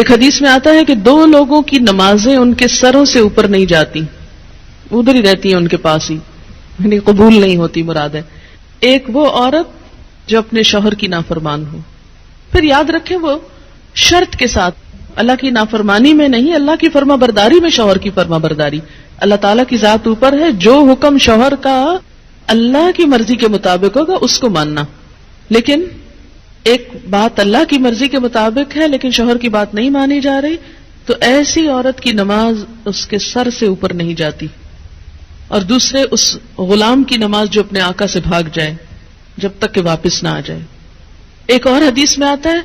ایک حدیث میں آتا ہے کہ دو لوگوں کی نمازیں ان کے سروں سے اوپر نہیں جاتی، ادھر ہی رہتی ہیں ان کے پاس ہی، یعنی قبول نہیں ہوتی مراد ہے. ایک وہ عورت جو اپنے شوہر کی نافرمان ہو. پھر یاد رکھیں وہ شرط کے ساتھ، اللہ کی نافرمانی میں نہیں، اللہ کی فرما برداری میں شوہر کی فرما برداری. اللہ تعالیٰ کی ذات اوپر ہے، جو حکم شوہر کا اللہ کی مرضی کے مطابق ہوگا اس کو ماننا. لیکن ایک بات اللہ کی مرضی کے مطابق ہے لیکن شوہر کی بات نہیں مانی جا رہی، تو ایسی عورت کی نماز اس کے سر سے اوپر نہیں جاتی. اور دوسرے اس غلام کی نماز جو اپنے آقا سے بھاگ جائے جب تک کہ واپس نہ آ جائے. ایک اور حدیث میں آتا ہے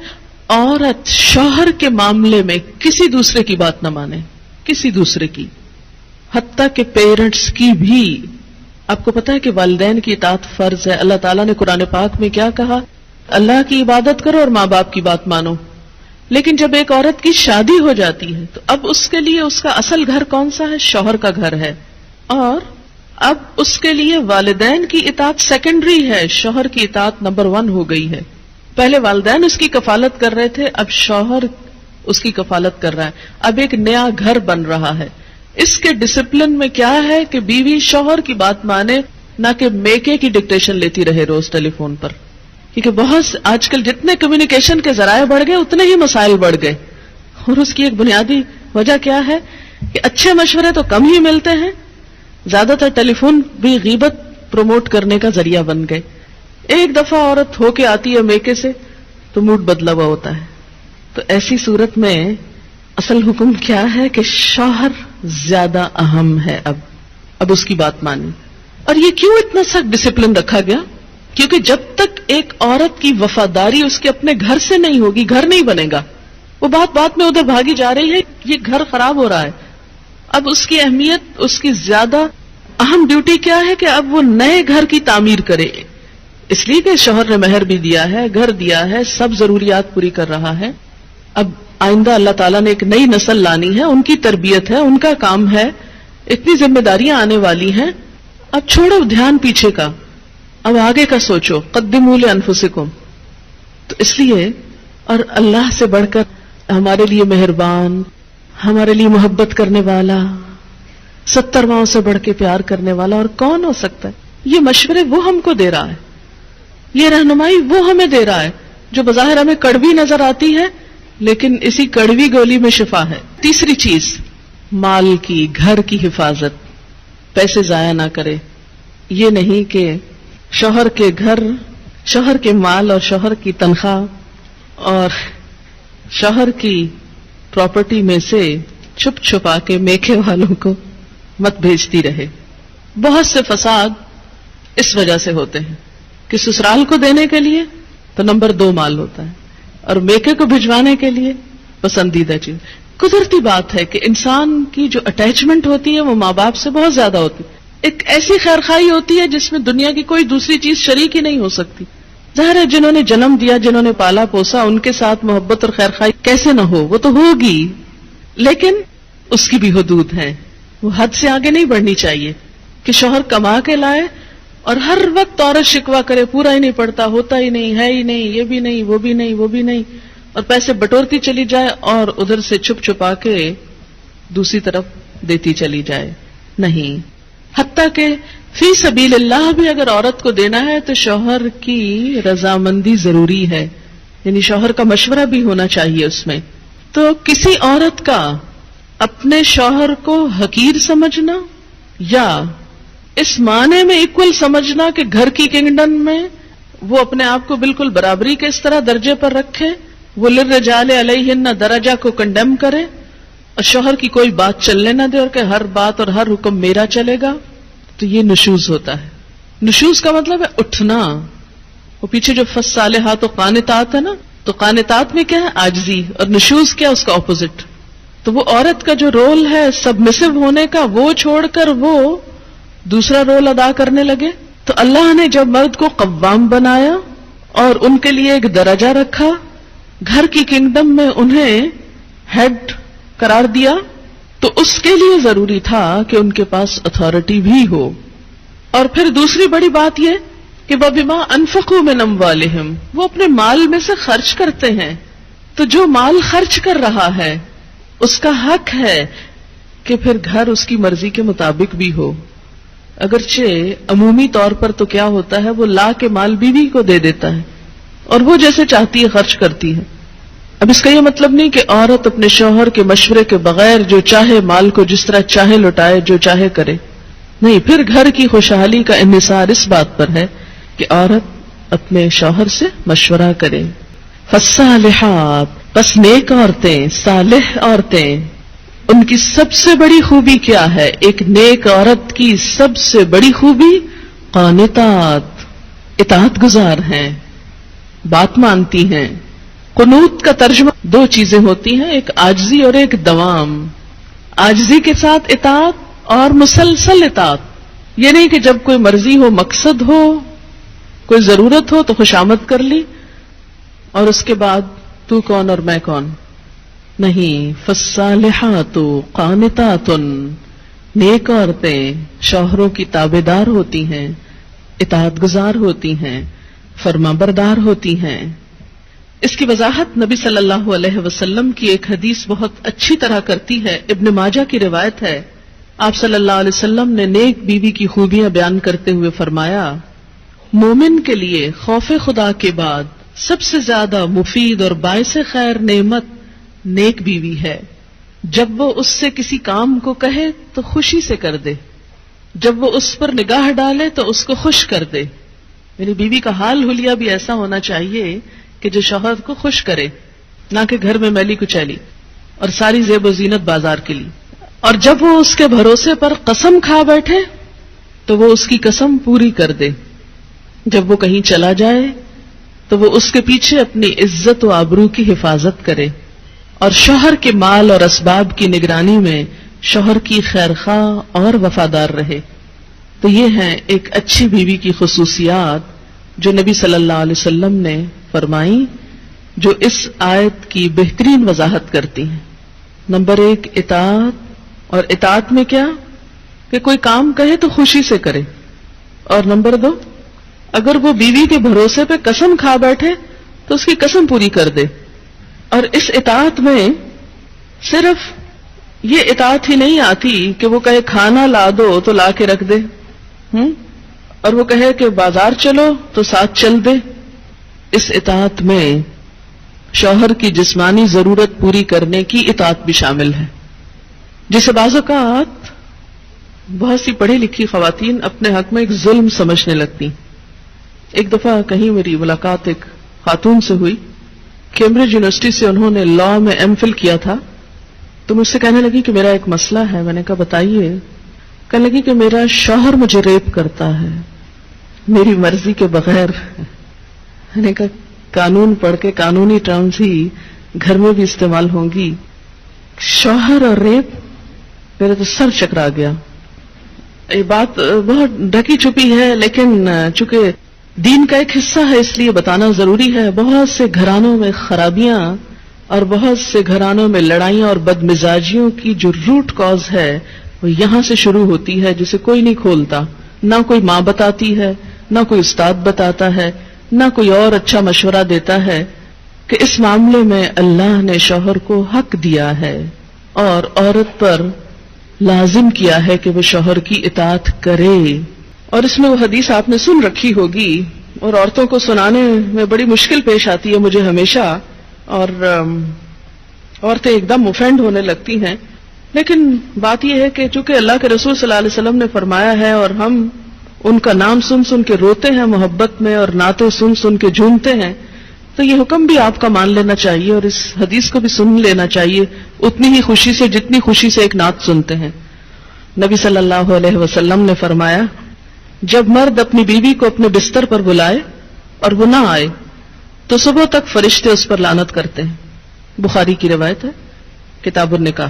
عورت شوہر کے معاملے میں کسی دوسرے کی بات نہ مانے، کسی دوسرے کی، حتیٰ کہ پیرنٹس کی بھی. آپ کو پتا ہے کہ والدین کی اطاعت فرض ہے. اللہ تعالیٰ نے قرآن پاک میں کیا کہا؟ اللہ کی عبادت کرو اور ماں باپ کی بات مانو. لیکن جب ایک عورت کی شادی ہو جاتی ہے تو اب اس کے لیے اس کا اصل گھر کون سا ہے؟ شوہر کا گھر ہے. اور اب اس کے لیے والدین کی اطاعت سیکنڈری ہے، شوہر کی اطاعت نمبر 1 ہو گئی ہے. پہلے والدین اس کی کفالت کر رہے تھے، اب شوہر اس کی کفالت کر رہا ہے. اب ایک نیا گھر بن رہا ہے. اس کے ڈسپلن میں کیا ہے کہ بیوی شوہر کی بات مانے، نہ کہ میکے کی ڈکٹیشن لیتی رہے روز ٹیلی فون پر. کیونکہ بہت آج کل جتنے کمیونیکیشن کے ذرائع بڑھ گئے اتنے ہی مسائل بڑھ گئے. اور اس کی ایک بنیادی وجہ کیا ہے کہ اچھے مشورے تو کم ہی ملتے ہیں، زیادہ تر ٹیلی فون بھی غیبت پروموٹ کرنے کا ذریعہ بن گئے. ایک دفعہ عورت ہو کے آتی ہے میکے سے تو موڈ بدلا ہوا ہوتا ہے. تو ایسی صورت میں اصل حکم کیا ہے کہ شوہر زیادہ اہم ہے. اب اس کی بات مانی. اور یہ کیوں اتنا سخت ڈسپلن رکھا گیا؟ کیونکہ جب تک ایک عورت کی وفاداری اس کے اپنے گھر سے نہیں ہوگی، گھر نہیں بنے گا. وہ بات میں ادھر بھاگی جا رہی ہے، یہ گھر خراب ہو رہا ہے. اب اس کی اہمیت، اس کی زیادہ اہم ڈیوٹی کیا ہے کہ اب وہ نئے گھر کی تعمیر کرے. اس لیے کہ شوہر نے مہر بھی دیا ہے، گھر دیا ہے، سب ضروریات پوری کر رہا ہے. اب آئندہ اللہ تعالیٰ نے ایک نئی نسل لانی ہے، ان کی تربیت ہے، ان کا کام ہے، اتنی ذمہ داریاں آنے والی ہیں. اب چھوڑو دھیان پیچھے کا، اب آگے کا سوچو. قدموا لانفسکم. تو اس لیے اور اللہ سے بڑھ کر ہمارے لیے مہربان، ہمارے لیے محبت کرنے والا، 70 ماؤں سے بڑھ کے پیار کرنے والا اور کون ہو سکتا ہے؟ یہ مشورے وہ ہم کو دے رہا ہے، یہ رہنمائی وہ ہمیں دے رہا ہے جو بظاہر ہمیں کڑوی نظر آتی ہے لیکن اسی کڑوی گولی میں شفا ہے. تیسری چیز مال کی، گھر کی حفاظت. پیسے ضائع نہ کرے. یہ نہیں کہ شوہر کے گھر، شوہر کے مال اور شوہر کی تنخواہ اور شوہر کی پراپرٹی میں سے چھپ چھپا کے میکے والوں کو مت بھیجتی رہے. بہت سے فساد اس وجہ سے ہوتے ہیں کہ سسرال کو دینے کے لیے تو نمبر 2 مال ہوتا ہے اور میکے کو بھجوانے کے لیے پسندیدہ چیز. قدرتی بات ہے کہ انسان کی جو اٹیچمنٹ ہوتی ہے وہ ماں باپ سے بہت زیادہ ہوتی ہے. ایک ایسی خیرخواہی ہوتی ہے جس میں دنیا کی کوئی دوسری چیز شریک ہی نہیں ہو سکتی. ظاہر ہے جنہوں نے جنم دیا، جنہوں نے پالا پوسا، ان کے ساتھ محبت اور خیرخواہی کیسے نہ ہو، وہ تو ہوگی، لیکن اس کی بھی حدود ہیں. وہ حد سے آگے نہیں بڑھنی چاہیے کہ شوہر کما کے لائے اور ہر وقت عورت شکوہ کرے، پورا ہی نہیں پڑتا، ہوتا ہی نہیں، ہے ہی نہیں، یہ بھی نہیں، وہ بھی نہیں، وہ بھی نہیں، اور پیسے بٹورتی چلی جائے اور ادھر سے چھپ چھپا کے دوسری طرف دیتی چلی جائے. نہیں. حتیٰ کہ فی سبیل اللہ بھی اگر عورت کو دینا ہے تو شوہر کی رضامندی ضروری ہے، یعنی شوہر کا مشورہ بھی ہونا چاہیے اس میں. تو کسی عورت کا اپنے شوہر کو حقیر سمجھنا یا اس معنی میں ایکول سمجھنا کہ گھر کی کنگڈم میں وہ اپنے آپ کو بالکل برابری کے اس طرح درجے پر رکھے، وہ للرجال علیہن درجہ کو کنڈیم کرے اور شوہر کی کوئی بات چلنے نہ دے اور کہ ہر بات اور ہر حکم میرا چلے گا، تو یہ نشوز ہوتا ہے. نشوز کا مطلب ہے اٹھنا. وہ پیچھے جو فالصالحات و قانتات ہے نا، تو قانتات میں کیا ہے؟ عاجزی. اور نشوز کیا؟ اس کا اپوزٹ. تو وہ عورت کا جو رول ہے سبمسو ہونے کا، وہ چھوڑ کر وہ دوسرا رول ادا کرنے لگے. تو اللہ نے جب مرد کو قوام بنایا اور ان کے لیے ایک درجہ رکھا، گھر کی کنگڈم میں انہیں ہیڈ قرار دیا، تو اس کے لیے ضروری تھا کہ ان کے پاس اتھارٹی بھی ہو. اور پھر دوسری بڑی بات یہ کہ وَبِمَا أَنفَقُوا مِنْ أَمْوَالِهِمْ، وہ اپنے مال میں سے خرچ کرتے ہیں. تو جو مال خرچ کر رہا ہے اس کا حق ہے کہ پھر گھر اس کی مرضی کے مطابق بھی ہو. اگرچہ عمومی طور پر تو کیا ہوتا ہے، وہ لا کے مال بیوی کو دے دیتا ہے اور وہ جیسے چاہتی ہے خرچ کرتی ہے. اب اس کا یہ مطلب نہیں کہ عورت اپنے شوہر کے مشورے کے بغیر جو چاہے مال کو جس طرح چاہے لوٹائے، جو چاہے کرے. نہیں، پھر گھر کی خوشحالی کا انحصار اس بات پر ہے کہ عورت اپنے شوہر سے مشورہ کرے. فالصالحات، پس نیک عورتیں، صالح عورتیں، ان کی سب سے بڑی خوبی کیا ہے؟ ایک نیک عورت کی سب سے بڑی خوبی قانتات، اطاعت گزار ہیں، بات مانتی ہیں. قنوت کا ترجمہ دو چیزیں ہوتی ہیں، ایک عاجزی اور ایک دوام. عاجزی کے ساتھ اطاعت اور مسلسل اطاعت. یہ نہیں کہ جب کوئی مرضی ہو، مقصد ہو، کوئی ضرورت ہو تو خوشامد کر لی اور اس کے بعد تو کون اور میں کون. نہیں، فالصالحات قانتات، نیک عورتیں شوہروں کی تابعدار ہوتی ہیں، اطاعت گزار ہوتی ہیں، فرما بردار ہوتی ہیں. اس کی وضاحت نبی صلی اللہ علیہ وسلم کی ایک حدیث بہت اچھی طرح کرتی ہے. ابن ماجہ کی روایت ہے، آپ صلی اللہ علیہ وسلم نے نیک بیوی کی خوبیاں بیان کرتے ہوئے فرمایا، مومن کے لیے خوف خدا کے بعد سب سے زیادہ مفید اور باعث خیر نعمت نیک بیوی ہے. جب وہ اس سے کسی کام کو کہے تو خوشی سے کر دے، جب وہ اس پر نگاہ ڈالے تو اس کو خوش کر دے. یعنی بیوی کا حال حلیہ بھی ایسا ہونا چاہیے کہ جو شوہر کو خوش کرے، نہ کہ گھر میں میلی کچیلی اور ساری زیب و زینت بازار کے لیے. اور جب وہ اس کے بھروسے پر قسم کھا بیٹھے تو وہ اس کی قسم پوری کر دے. جب وہ کہیں چلا جائے تو وہ اس کے پیچھے اپنی عزت و آبرو کی حفاظت کرے، اور شوہر کے مال اور اسباب کی نگرانی میں شوہر کی خیرخواہ اور وفادار رہے. تو یہ ہیں ایک اچھی بیوی کی خصوصیات جو نبی صلی اللہ علیہ وسلم نے فرمائی، جو اس آیت کی بہترین وضاحت کرتی ہیں. نمبر 1 اطاعت، اور اطاعت میں کیا کہ کوئی کام کہے تو خوشی سے کرے. اور نمبر 2 اگر وہ بیوی کے بھروسے پہ قسم کھا بیٹھے تو اس کی قسم پوری کر دے. اور اس اطاعت میں صرف یہ اطاعت ہی نہیں آتی کہ وہ کہے کھانا لا دو تو لا کے رکھ دے، اور وہ کہے کہ بازار چلو تو ساتھ چل دے. اس اطاعت میں شوہر کی جسمانی ضرورت پوری کرنے کی اطاعت بھی شامل ہے، جسے بعض اوقات بہت سی پڑھی لکھی خواتین اپنے حق میں ایک ظلم سمجھنے لگتی. ایک دفعہ کہیں میری ملاقات ایک خاتون سے ہوئی، کیمبرج یونیورسٹی سے انہوں نے لاء میں ایم فل کیا تھا. تو مجھ سے کہنے لگی کہ میرا ایک مسئلہ ہے. میں نے کہا بتائیے. کہنے لگی کہ میرا شوہر مجھے ریپ کرتا ہے میری مرضی کے بغیر. میں نے کہا قانون پڑھ کے قانونی ٹرمز ہی گھر میں بھی استعمال ہوں گی. شوہر اور ریپ، میرا تو سر چکرا گیا. یہ بات بہت ڈھکی چھپی ہے لیکن چونکہ دین کا ایک حصہ ہے اس لیے بتانا ضروری ہے. بہت سے گھرانوں میں خرابیاں اور بہت سے گھرانوں میں لڑائیاں اور بدمزاجیوں کی جو روٹ کاز ہے وہ یہاں سے شروع ہوتی ہے، جسے کوئی نہیں کھولتا. نہ کوئی ماں بتاتی ہے، نہ کوئی استاد بتاتا ہے، نہ کوئی اور اچھا مشورہ دیتا ہے کہ اس معاملے میں اللہ نے شوہر کو حق دیا ہے اور عورت پر لازم کیا ہے کہ وہ شوہر کی اطاعت کرے. اور اس میں وہ حدیث آپ نے سن رکھی ہوگی اور عورتوں کو سنانے میں بڑی مشکل پیش آتی ہے مجھے ہمیشہ، اور عورتیں ایک دم اوفینڈ ہونے لگتی ہیں. لیکن بات یہ ہے کہ چونکہ اللہ کے رسول صلی اللہ علیہ وسلم نے فرمایا ہے اور ہم ان کا نام سن سن کے روتے ہیں محبت میں اور نعتیں سن سن کے جھومتے ہیں، تو یہ حکم بھی آپ کا مان لینا چاہیے اور اس حدیث کو بھی سن لینا چاہیے اتنی ہی خوشی سے جتنی خوشی سے ایک نعت سنتے ہیں. نبی صلی اللہ علیہ وسلم نے فرمایا، جب مرد اپنی بیوی کو اپنے بستر پر بلائے اور وہ نہ آئے تو صبح تک فرشتے اس پر لعنت کرتے ہیں. بخاری کی روایت ہے، کتاب النکاح.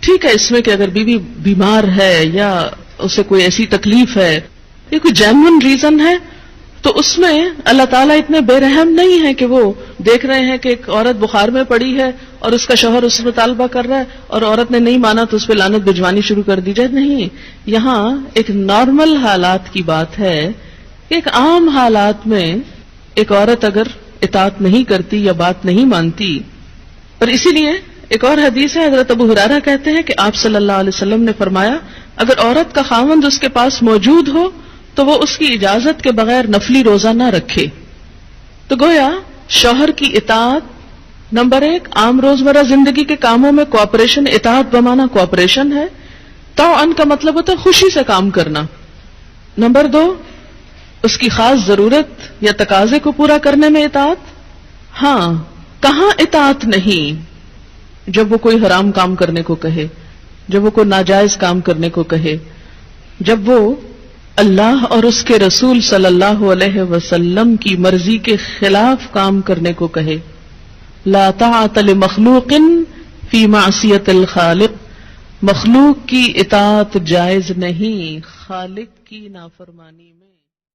ٹھیک ہے اس میں کہ اگر بیوی بیمار ہے یا اسے کوئی ایسی تکلیف ہے یا کوئی جینوئن ریزن ہے تو اس میں اللہ تعالیٰ اتنے بے رحم نہیں ہے کہ وہ دیکھ رہے ہیں کہ ایک عورت بخار میں پڑی ہے اور اس کا شوہر اس سے مطالبہ کر رہا ہے اور عورت نے نہیں مانا تو اس پہ لعنت بھجوانی شروع کر دی جائے. نہیں، یہاں ایک نارمل حالات کی بات ہے. ایک عام حالات میں ایک عورت اگر اطاعت نہیں کرتی یا بات نہیں مانتی اور اسی لیے ایک اور حدیث ہے، حضرت ابو ہریرہ کہتے ہیں کہ آپ صلی اللہ علیہ وسلم نے فرمایا اگر عورت کا خاوند اس کے پاس موجود ہو تو وہ اس کی اجازت کے بغیر نفلی روزہ نہ رکھے. تو گویا شوہر کی اطاعت نمبر 1 عام روزمرہ زندگی کے کاموں میں کوآپریشن، اطاعت بمانا کوآپریشن ہے. طوعاً کا مطلب ہوتا ہے خوشی سے کام کرنا. نمبر 2 اس کی خاص ضرورت یا تقاضے کو پورا کرنے میں اطاعت. ہاں کہاں اطاعت نہیں؟ جب وہ کوئی حرام کام کرنے کو کہے، جب وہ کوئی ناجائز کام کرنے کو کہے، جب وہ اللہ اور اس کے رسول صلی اللہ علیہ وسلم کی مرضی کے خلاف کام کرنے کو کہے. لا طاعت لمخلوق فی معصیت الخالق، مخلوق کی اطاعت جائز نہیں خالق کی نافرمانی میں.